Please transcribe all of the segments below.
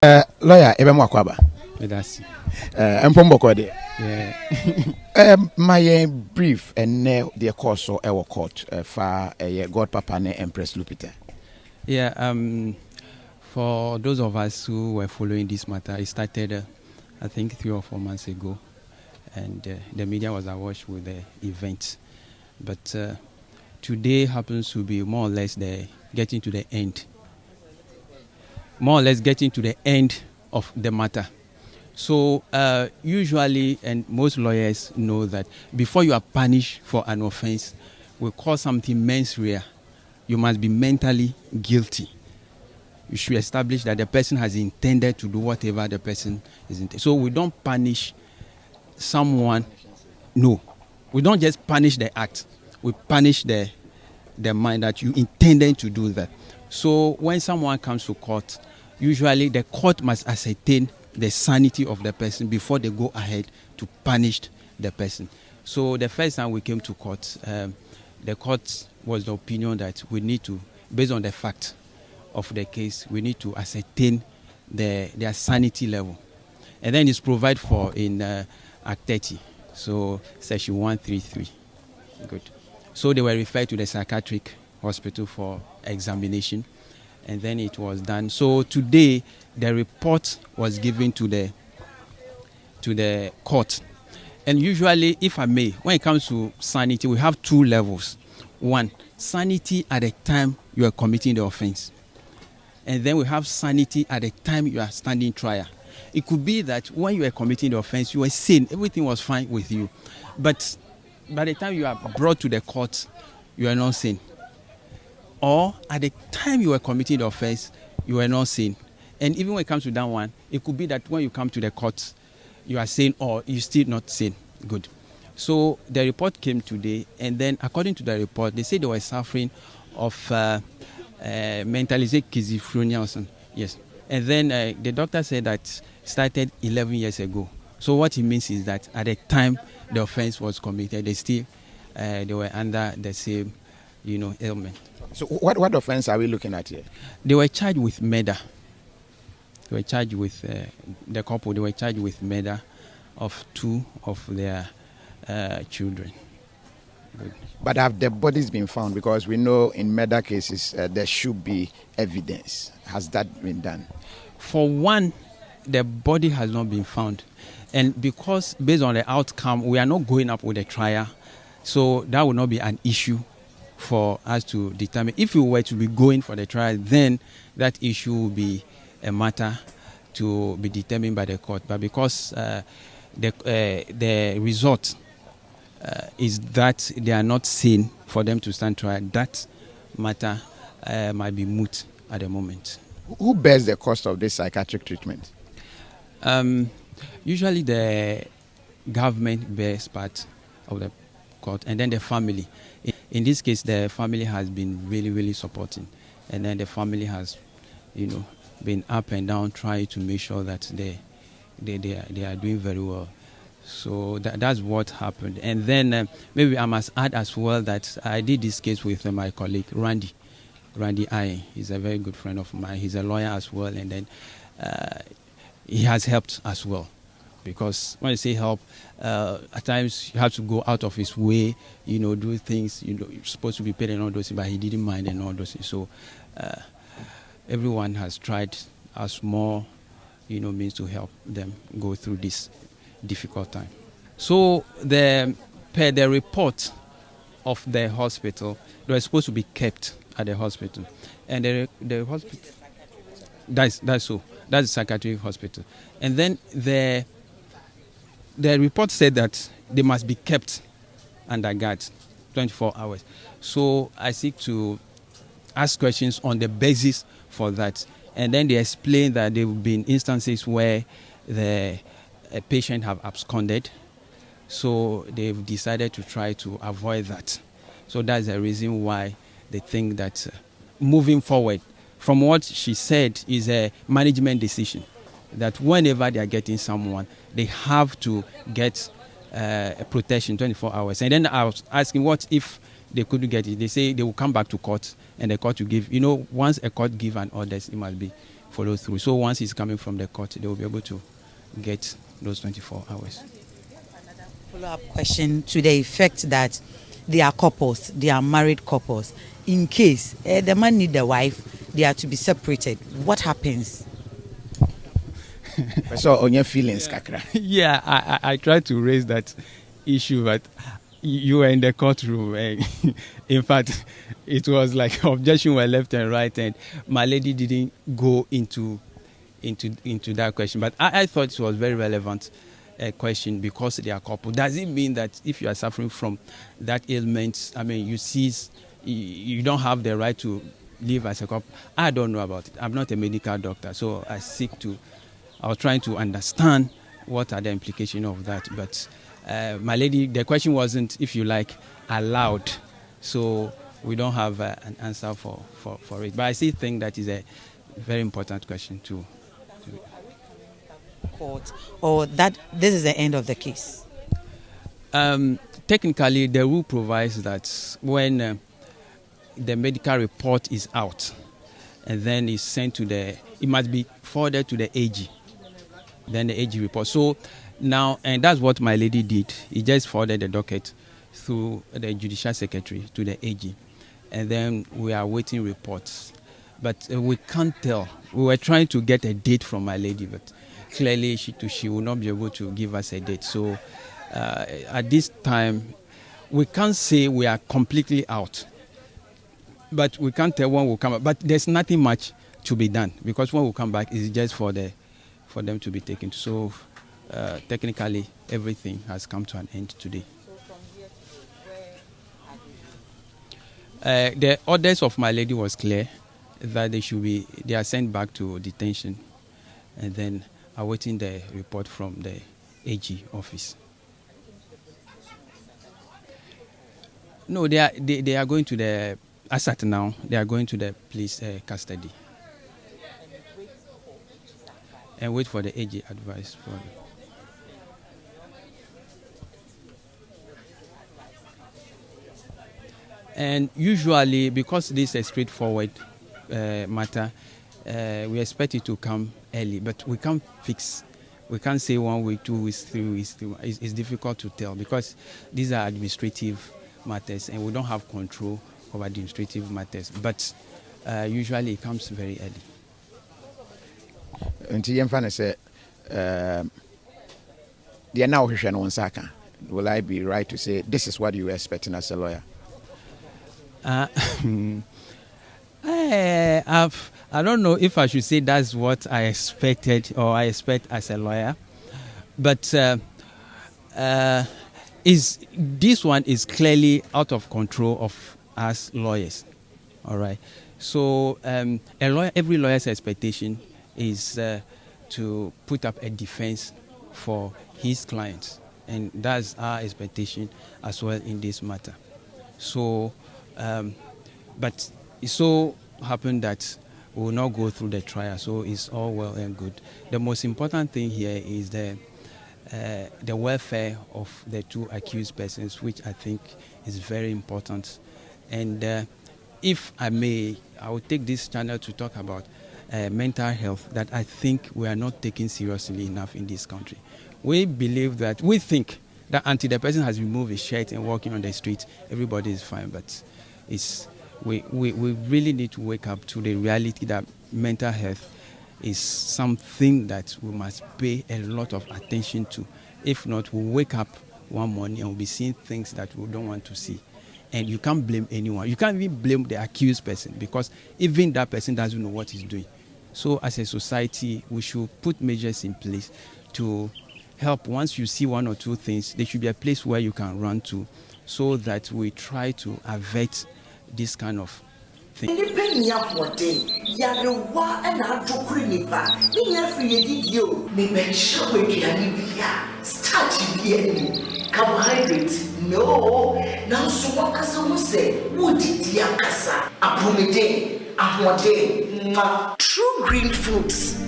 Lawyer, Ebemo Akwaba. That's Mpomboko de. yeah. My brief and the course or our court for God Papa and Empress Lupita. Yeah, for those of us who were following this matter, it started, I think, 3 or 4 months ago, and the media was awash with the event. But today happens to be more or less getting to the end. More or less getting to the end of the matter. So usually, and most lawyers know that before you are punished for an offense, we call something mens rea. You must be mentally guilty. You should establish that the person has intended to do whatever the person is intended. So we don't punish someone. No, we don't just punish the act. We punish the mind that you intended to do that. So when someone comes to court, usually the court must ascertain the sanity of the person before they go ahead to punish the person. So the first time we came to court, the court was the opinion that we need to, based on the fact of the case, we need to ascertain their sanity level. And then it's provided for in Act 30, so Section 133. Good. So they were referred to the psychiatric hospital for examination, and then it was done. So today, the report was given to the court. And usually, if I may, when it comes to sanity, we have 2 levels. One, sanity at the time you are committing the offense. And then we have sanity at the time you are standing trial. It could be that when you are committing the offense, you were sane, everything was fine with you. But by the time you are brought to the court, you are not sane. Or at the time you were committing the offense, you were not sane. And even when it comes to that one, it could be that when you come to the court, you are sane or you still not sane. Good. So the report came today, and then according to the report, they said they were suffering of mentalized schizophrenia or something. Yes. And then the doctor said that started 11 years ago. So what it means is that at the time the offense was committed, they were under the same, ailment. So what offense are we looking at here? They were charged with murder. They were charged with the couple. They were charged with murder of 2 of their children. Good. But have the bodies been found? Because we know in murder cases there should be evidence. Has that been done? For one, the body has not been found. And because based on the outcome, we are not going up with a trial. So that will not be an issue for us to determine. If we were to be going for the trial, then that issue will be a matter to be determined by the court. But because the result is that they are not seen for them to stand trial, that matter might be moot at the moment. Who bears the cost of this psychiatric treatment? Usually the government bears part of the court, and then the family. In this case, the family has been really, really supporting, and then the family has, been up and down trying to make sure that they are doing very well. So that's what happened. And then maybe I must add as well that I did this case with my colleague Randy I. He's a very good friend of mine. He's a lawyer as well, and then he has helped as well. Because when you say help, at times you have to go out of his way, do things, you're supposed to be paid and all those things, but he didn't mind and all those things. So everyone has tried as small, means to help them go through this difficult time. So per the report of the hospital, they were supposed to be kept at the hospital. And the hospital, that's so. That's the psychiatric hospital. And then the report said that they must be kept under guard 24 hours. So I seek to ask questions on the basis for that. And then they explain that there have been instances where the patient have absconded. So they've decided to try to avoid that. So that's the reason why they think that moving forward, from what she said, is a management decision. That whenever they are getting someone, they have to get a protection 24 hours. And then I was asking, what if they couldn't get it? They say they will come back to court, and the court will give, once a court gives an order, it must be follow through. So once it's coming from the court, they will be able to get those 24 hours. Follow-up question to the effect that they are couples, they are married couples. In case the man need the wife, they are to be separated. What happens? So on your feelings, Kakra. Yeah, I tried to raise that issue, but you were in the courtroom. In fact, it was like objection were left and right, and my lady didn't go into that question. But I thought it was very relevant question because they are couple. Does it mean that if you are suffering from that ailment, I mean, you don't have the right to live as a couple? I don't know about it. I'm not a medical doctor, so I was trying to understand what are the implications of that. But my lady, the question wasn't, if you like, allowed. So we don't have an answer for it. But I still think that is a very important question too. Court, or that this is the end of the case? Technically, the rule provides that when the medical report is out and then it's sent it must be forwarded to the AG. Then the AG report. So now, and that's what my lady did. He just forwarded the docket through the judicial secretary to the AG. And then we are waiting reports. But we can't tell. We were trying to get a date from my lady, but clearly she will not be able to give us a date. So at this time, we can't say we are completely out. But we can't tell when we'll come back. But there's nothing much to be done, because when we come back, it's just for them to be taken. So technically, everything has come to an end today. So from here to where are they? The orders of my lady was clear that they are sent back to detention, and then awaiting the report from the AG office. No, they are going to the, as at now, they are going to the police custody. And wait for the AG advice for it. And usually, because this is a straightforward matter, we expect it to come early, but we can't say 1 week, 2 weeks, 3 weeks. It's difficult to tell because these are administrative matters and we don't have control of administrative matters. But usually it comes very early. Will I be right to say this is what you were expecting as a lawyer? I don't know if I should say that's what I expected or I expect as a lawyer, but this one is clearly out of control of us lawyers. All right. So every lawyer's expectation is to put up a defense for his clients, and that's our expectation as well in this matter. So, but it so happened that we will not go through the trial, so it's all well and good. The most important thing here is the welfare of the two accused persons, which I think is very important. And if I may, I will take this channel to talk about mental health that I think we are not taking seriously enough in this country. We think that until the person has removed his shirt and walking on the street, everybody is fine. But we really need to wake up to the reality that mental health is something that we must pay a lot of attention to. If not, we'll wake up one morning and we'll be seeing things that we don't want to see. And you can't blame anyone. You can't even blame the accused person because even that person doesn't know what he's doing. So as a society, we should put measures in place to help. Once you see one or two things, there should be a place where you can run to so that we try to avert this kind of thing. Carbohydrates, no. Now, so what can someone say? What did you kasa? Apomide, ahwade, true green fruits.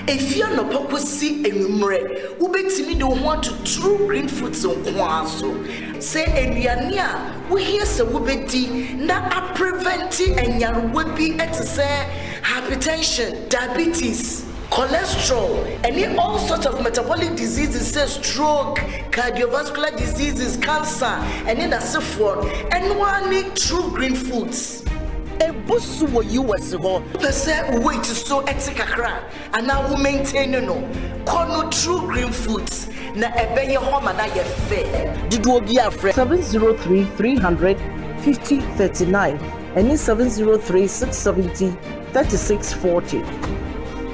If you're not purposely enumere, ubetimi don't want to true green fruits on kwaso. Say eniania, we hear so ubeti na a preventing and yan would be at say hypertension, diabetes, cholesterol, and all sorts of metabolic diseases, say stroke, cardiovascular diseases, cancer, and then that's for and one need true green foods. A boost to US ho, per se way to so etikakra, and now we maintain no corner true green foods. Na ebe ye homa na ye fair. Did we be afraid? 703 300 5039 and 703 670 3640.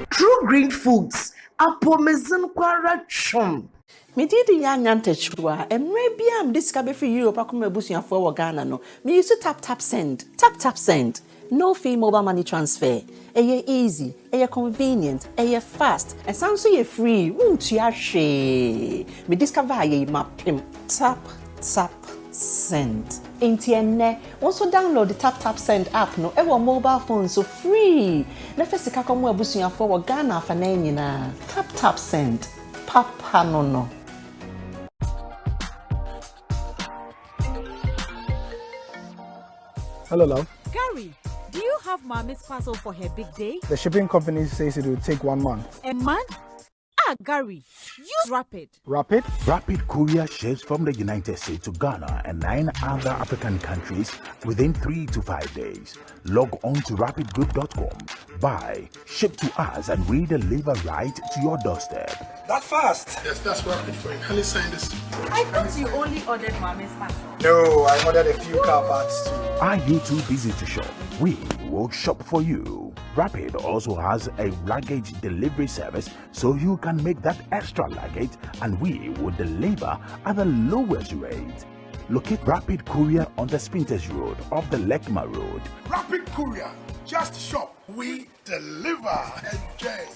True green foods. Apomezin kwara chum. Me did the young antechua, and maybe I'm discovered for Europe. I come a bushing for Ghana. No, me used to tap send. Tap send. No fee mobile money transfer. Aye easy, aye convenient, aye fast, and sounds so free. Won't you share? Me discover aye map him. Tap send. Intienne. Also download the tap send app. No, ever mobile phone so free. Na first ka come a bushing for Ghana for na. Tap send. Papa no. Hello, love. Gary, do you have Mommy's parcel for her big day? The shipping company says it will take 1 month. A month? Gary, use Rapid. Rapid? Rapid courier ships from the United States to Ghana and 9 other African countries within 3 to 5 days. Log on to rapidgroup.com, buy, ship to us, and we deliver right to your doorstep. That fast? Yes, that's Rapid for you. Can you sign this? I thought you only ordered Mommy's parcel. No, I ordered a few car parts too. Are you too busy to shop? We will shop for you. Rapid also has a luggage delivery service, so you can make that extra luggage and we will deliver at the lowest rate. Locate Rapid Courier on the Spinters Road off the Lekma Road. Rapid Courier. Just shop. We deliver. Enjoy.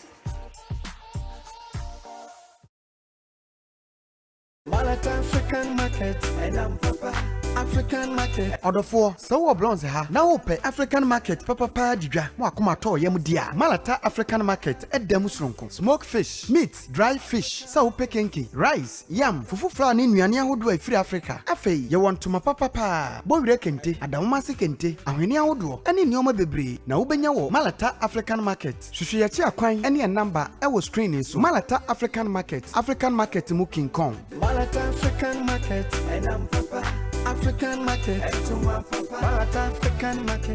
Malata African market, and I'm Papa. African market. Order for so blonze ha. Now pay African market papa didwa. Mo akoma to yam dia. Malata African market edem sronko. Smoked fish, meat, dry fish, so kenke, rice, yam, fufu flour ni nnuane ahodo afiri Africa. Afei, ye want to ma papa. Bonwire kente, adamma se kente, ahwene ahodo. Ene nneoma bebre na wo benya wo Malata African market. Hwehwe ye chi akwan ene number e wo screen so. Malata African market mu King Kong. Malata African market, and I'm Papa. African market, Malata African market.